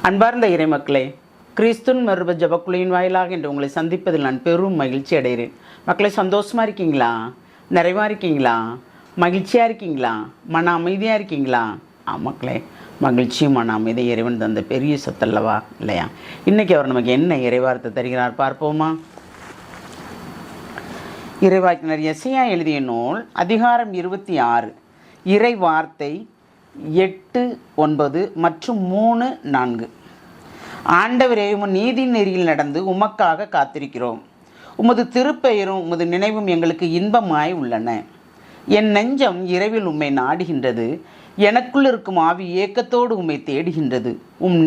அன்பார்ந்த இறைமக்களே, கிறிஸ்துவின் மறுப ஜபக்குழியின் வாயிலாக என்று உங்களை சந்திப்பதில் நான் பெரும் மகிழ்ச்சி அடைகிறேன். மக்களை சந்தோஷமாக இருக்கீங்களா? நிறைவாக இருக்கீங்களா? மகிழ்ச்சியாக இருக்கீங்களா? மன அமைதியாக இருக்கீங்களா? மக்களே, மகிழ்ச்சியும் மன அமைதி இறைவன் தந்த பெரிய சொத்தல்லவா இல்லையா? இன்றைக்கி அவர் நமக்கு என்ன இறைவார்த்தை தருகிறார் பார்ப்போமா? இறைவாக்கினர் எசையா எழுதிய நூல் அதிகாரம் 26 இறை வார்த்தை 8, 9 மற்றும் 3, 4. ஆண்டவரே, உம் நீதி நெறியில் நடந்து உமக்காக காத்திருக்கிறோம். உமது திருப்பெயரும் உமது நினைவும் எங்களுக்கு இன்பமாய் உள்ளன. என் நெஞ்சம் இரவில் உம்மை நாடுகின்றது. எனக்குள் இருக்கும் ஆவி ஏக்கத்தோடு உம்மை தேடுகின்றது.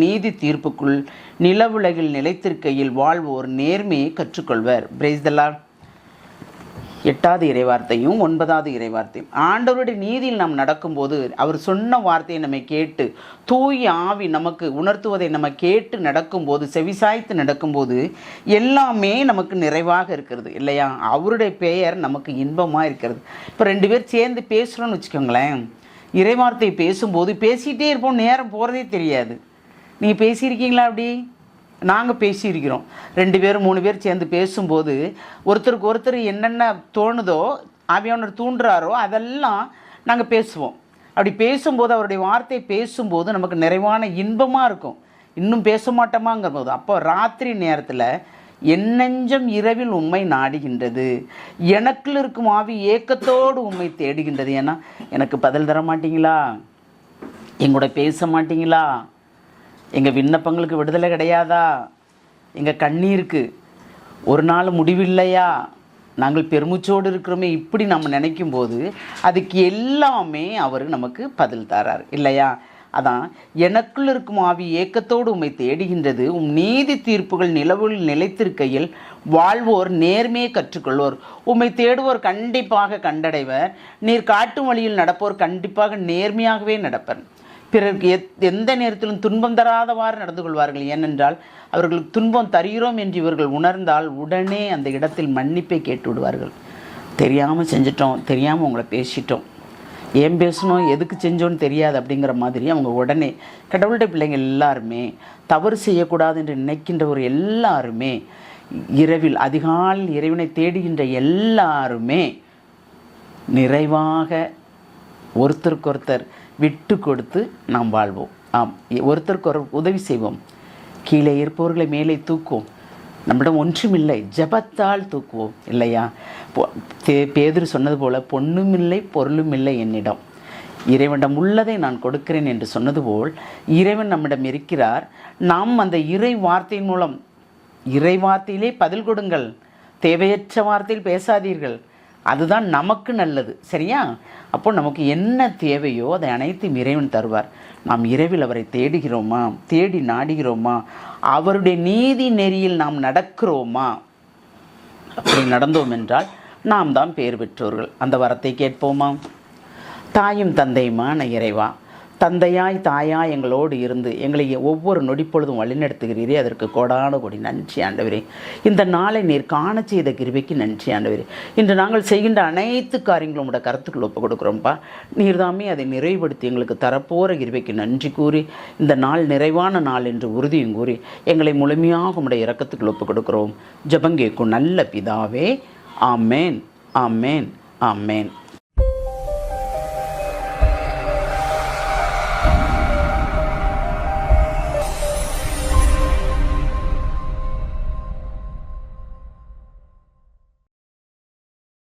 நீதி தீர்ப்புக்குள் நிலவுலகில் நிலைத்திருக்கையில் வாழ்வோர் நேர்மையை கற்றுக்கொள்வர். Praise the Lord. 8வது இறைவார்த்தையும் 9வது இறைவார்த்தையும் ஆண்டவருடைய நீதியில் நாம் நடக்கும்போது அவர் சொன்ன வார்த்தையை நம்ம கேட்டு தூய ஆவி நமக்கு உணர்த்துவதை நம்ம கேட்டு நடக்கும்போது, செவிசாய்த்து நடக்கும்போது எல்லாமே நமக்கு நிறைவாக இருக்கிறது இல்லையா? அவருடைய பெயர் நமக்கு இன்பமாக இருக்கிறது. இப்போ 2 பேர் சேர்ந்து பேசுகிறோன்னு வச்சுக்கோங்களேன். இறைவார்த்தையை பேசும்போது பேசிகிட்டே இருப்போம், நேரம் போகிறதே தெரியாது. நீங்கள் பேசியிருக்கீங்களா? அப்படி நாங்கள் பேசியிருக்கிறோம். 2 பேர் 3 பேர் சேர்ந்து பேசும்போது ஒருத்தருக்கு ஒருத்தர் என்னென்ன தோணுதோ, ஆவியானவர் தூண்டுறாரோ அதெல்லாம் நாங்கள் பேசுவோம். அப்படி பேசும்போது, அவருடைய வார்த்தை பேசும்போது நமக்கு நிறைவான இன்பமாக இருக்கும். இன்னும் பேச மாட்டோமாங்கிற போது, அப்போ ராத்திரி நேரத்தில் என் நெஞ்சம் இரவில் உம்மை நாடுகின்றது, எனக்குள் இருக்கும் ஆவி ஏக்கத்தோடு உம்மை தேடுகின்றது. ஏன்னா எனக்கு பதில் தர மாட்டீங்களா? எங்கூட பேச மாட்டீங்களா? எங்கள் விண்ணப்பங்களுக்கு விடுதலை கிடையாதா? எங்கள் கண்ணீருக்கு ஒரு நாள் முடிவில்லையா? நாங்கள் பெருமூச்சோடு இருக்கிறோமே, இப்படி நம்ம நினைக்கும்போது அதுக்கு எல்லாமே அவர் நமக்கு பதில் தரார் இல்லையா? அதான் எனக்குள் இருக்கும் ஆவி ஏக்கத்தோடு உம்மை தேடுகின்றது. நீதி தீர்ப்புகள் நிலவில் நிலைத்திருக்கையில் வாழ்வோர் நேர்மையை கற்றுக்கொள்வோர். உம்மை தேடுவோர் கண்டிப்பாக கண்டடைவர். நீர் காட்டும் வழியில் நடப்போர் கண்டிப்பாக நேர்மையாகவே நடப்பர். பிறருக்கு எந்த நேரத்திலும் துன்பம் தராதவாறு நடந்து கொள்வார்கள். ஏனென்றால் அவர்களுக்கு துன்பம் தருகிறோம் என்று இவர்கள் உணர்ந்தால் உடனே அந்த இடத்தில் மன்னிப்பை கேட்டு விடுவார்கள். தெரியாமல் செஞ்சிட்டோம், தெரியாமல் உங்களை பேசிட்டோம், ஏன் பேசணும், எதுக்கு செஞ்சோன்னு தெரியாது அப்படிங்கிற மாதிரி அவங்க உடனே, கடவுளுடைய பிள்ளைங்கள் எல்லாருமே தவறு செய்யக்கூடாது என்று நினைக்கின்றவர் எல்லாருமே, இரவில் அதிகாலையில் இறைவனை தேடுகின்ற எல்லாருமே நிறைவாக ஒருத்தருக்கொருத்தர் விட்டு கொடுத்து நாம் வாழ்வோம். ஒருத்தருக்கு ஒரு உதவி செய்வோம். கீழே இருப்பவர்களை மேலே தூக்குவோம். நம்மிடம் ஒன்றுமில்லை, ஜபத்தால் தூக்குவோம் இல்லையா? பேதுரு சொன்னது போல, பொண்ணும் இல்லை பொருளும் இல்லை என்னிடம், இறைவனிடம் உள்ளதை நான் கொடுக்கிறேன் என்று சொன்னது போல் இறைவன் நம்மிடம் இருக்கிறார். நாம் அந்த இறை வார்த்தையின் மூலம், இறை வார்த்தையிலே பதில் கொடுங்கள். தேவையற்ற வார்த்தையில் பேசாதீர்கள். அதுதான் நமக்கு நல்லது, சரியா? அப்போ நமக்கு என்ன தேவையோ அதை அனைத்தையும் இறைவன் தருவார். நாம் இரவில் அவரை தேடுகிறோமா? தேடி நாடுகிறோமா? அவருடைய நீதி நெறியில் நாம் நடக்கிறோமா? அப்படி நடந்தோம் என்றால் நாம் தான் பேர் பெற்றோர்கள். அந்த வரத்தை கேட்போமா? தாயும் தந்தையுமான இறைவா, தந்தையாய் தாயாய் எங்களோடு இருந்து எங்களை ஒவ்வொரு நொடிப்பொழுதும் வழிநடத்துகிறீரே, அதற்கு கோடான கோடி நன்றி ஆண்டவரே. இந்த நாளை நீர் காண செய்த கிருபைக்கு நன்றி ஆண்டவரே. இன்று நாங்கள் செய்கின்ற அனைத்து காரியங்களும் உடைய கருத்துக்கள் ஒப்புக் கொடுக்குறோம்ப்பா. நீர்தாமே அதை நிறைவுபடுத்தி எங்களுக்கு தரப்போகிற கிருபைக்கு நன்றி கூறி, இந்த நாள் நிறைவான நாள் என்று உறுதியும் கூறி எங்களை முழுமையாக உடைய இரக்கத்துக்கள் ஒப்புக் கொடுக்குறோம். ஜெபங்கேக்கும் நல்ல பிதாவே. ஆமேன், ஆமேன், ஆமேன்.